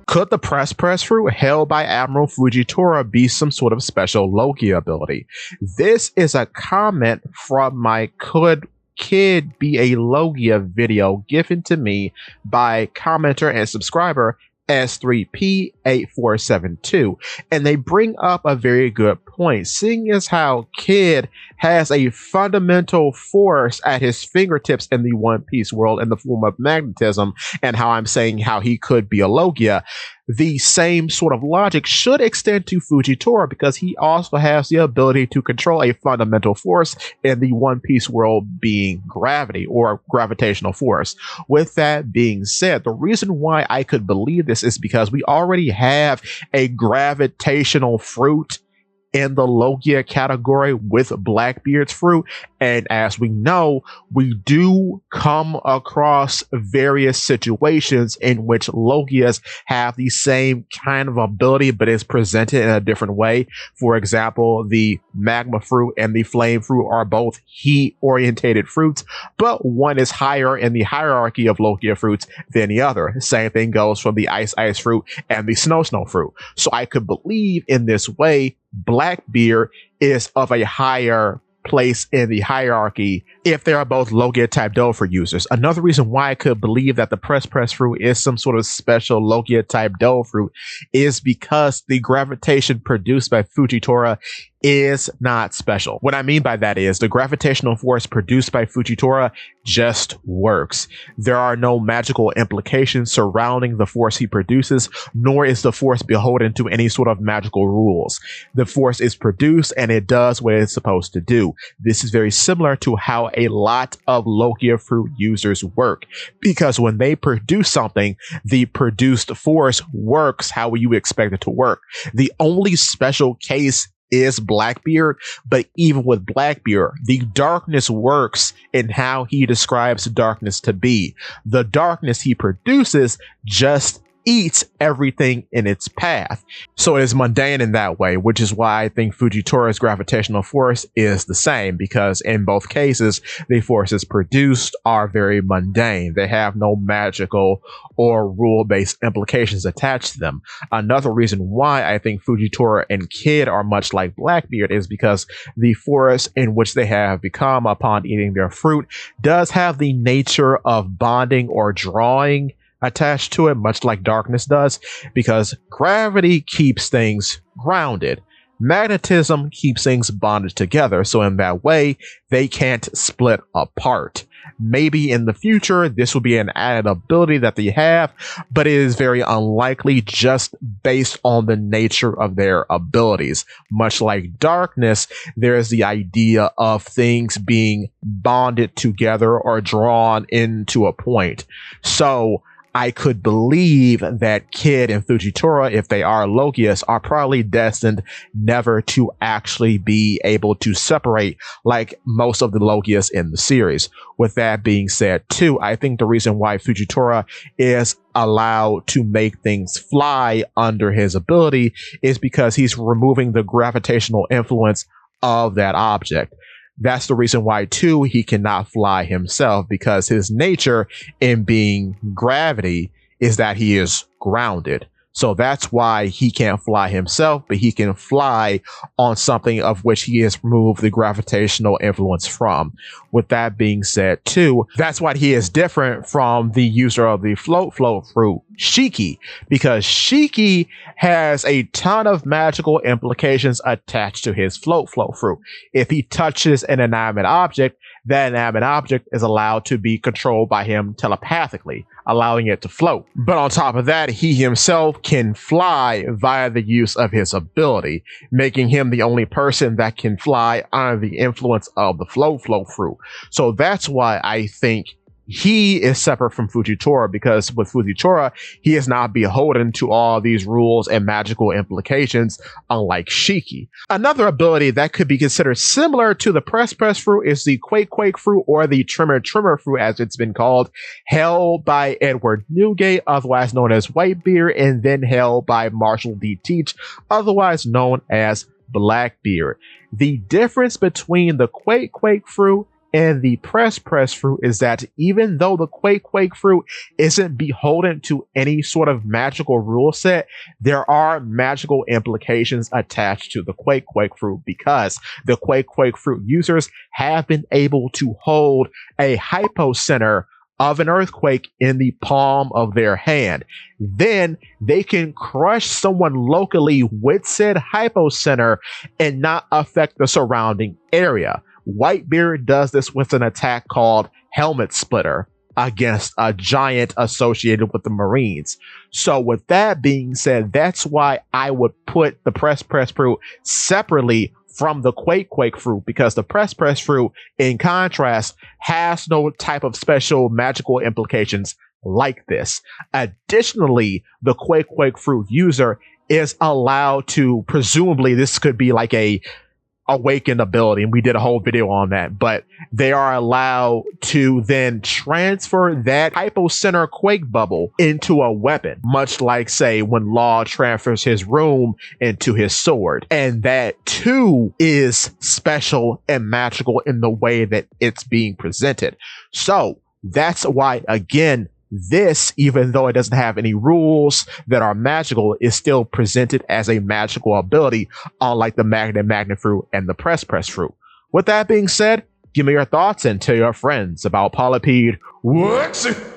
Could the press fruit held by Admiral Fujitora be some sort of special Logia ability? This is a comment from my Could Kid Be a Logia video given to me by commenter and subscriber S3P8472. And they bring up a very good point, seeing as how Kid has a fundamental force at his fingertips in the One Piece world in the form of magnetism, and how I'm saying how he could be a Logia. The same sort of logic should extend to Fujitora, because he also has the ability to control a fundamental force in the One Piece world, being gravity or gravitational force. With that being said, the reason why I could believe this is because we already have a gravitational fruit in the Logia category with Blackbeard's fruit. And as we know, we do come across various situations in which Logias have the same kind of ability, but is presented in a different way. For example, the magma fruit and the flame fruit are both heat-orientated fruits, but one is higher in the hierarchy of Logia fruits than the other. Same thing goes for the ice fruit and the snow fruit. So I could believe in this way Blackbeard is of a higher place in the hierarchy if they are both Logia type Dolphin users. Another reason why I could believe that the press fruit is some sort of special Logia type Dolphin fruit is because the gravitation produced by Fujitora is not special. What I mean by that is the gravitational force produced by Fujitora just works. There are no magical implications surrounding the force he produces, nor is the force beholden to any sort of magical rules. The force is produced and it does what it's supposed to do. This is very similar to how a lot of Logia fruit users work, because when they produce something, the produced force works how you expect it to work. The only special case is Blackbeard, but even with Blackbeard, the darkness works in how he describes darkness to be. The darkness he produces just eats everything in its path. So it is mundane in that way, which is why I think Fujitora's gravitational force is the same, because in both cases, the forces produced are very mundane. They have no magical or rule-based implications attached to them. Another reason why I think Fujitora and Kid are much like Blackbeard is because the force in which they have become upon eating their fruit does have the nature of bonding or drawing attached to it, much like darkness does, because gravity keeps things grounded. Magnetism keeps things bonded together, so in that way, they can't split apart. Maybe in the future, this will be an added ability that they have, but it is very unlikely just based on the nature of their abilities. Much like darkness, there is the idea of things being bonded together or drawn into a point. So I could believe that Kid and Fujitora, if they are Logias, are probably destined never to actually be able to separate like most of the Logias in the series. With that being said, too, I think the reason why Fujitora is allowed to make things fly under his ability is because he's removing the gravitational influence of that object. That's the reason why, too, he cannot fly himself, because his nature in being gravity is that he is grounded. So that's why he can't fly himself, but he can fly on something of which he has removed the gravitational influence from. With that being said, too, that's why he is different from the user of the float fruit, Shiki, because Shiki has a ton of magical implications attached to his float fruit. If he touches an inanimate object, that inanimate object is allowed to be controlled by him telepathically, allowing it to float. But on top of that, he himself can fly via the use of his ability, making him the only person that can fly under the influence of the float fruit. So that's why I think he is separate from Fujitora, because with Fujitora, he is not beholden to all these rules and magical implications, unlike Shiki. Another ability that could be considered similar to the press fruit is the quake fruit, or the tremor fruit as it's been called, held by Edward Newgate, otherwise known as Whitebeard, and then held by Marshall D. Teach, otherwise known as Blackbeard. The difference between the quake fruit and the press fruit is that even though the quake fruit isn't beholden to any sort of magical rule set, there are magical implications attached to the quake fruit because the quake fruit users have been able to hold a hypocenter of an earthquake in the palm of their hand. Then they can crush someone locally with said hypocenter and not affect the surrounding area. Whitebeard does this with an attack called Helmet Splitter against a giant associated with the Marines. So with that being said, that's why I would put the press fruit separately from the quake fruit, because the press fruit, in contrast, has no type of special magical implications like this. Additionally, the quake fruit user is allowed to, presumably this could be like a awakened ability, and we did a whole video on that, but they are allowed to then transfer that hypocenter quake bubble into a weapon, much like, say, when Law transfers his room into his sword. And that too is special and magical in the way that it's being presented. So that's why, again, this, even though it doesn't have any rules that are magical, is still presented as a magical ability, unlike the magnet fruit and the press fruit. With that being said, give me your thoughts and tell your friends about Polypede. What?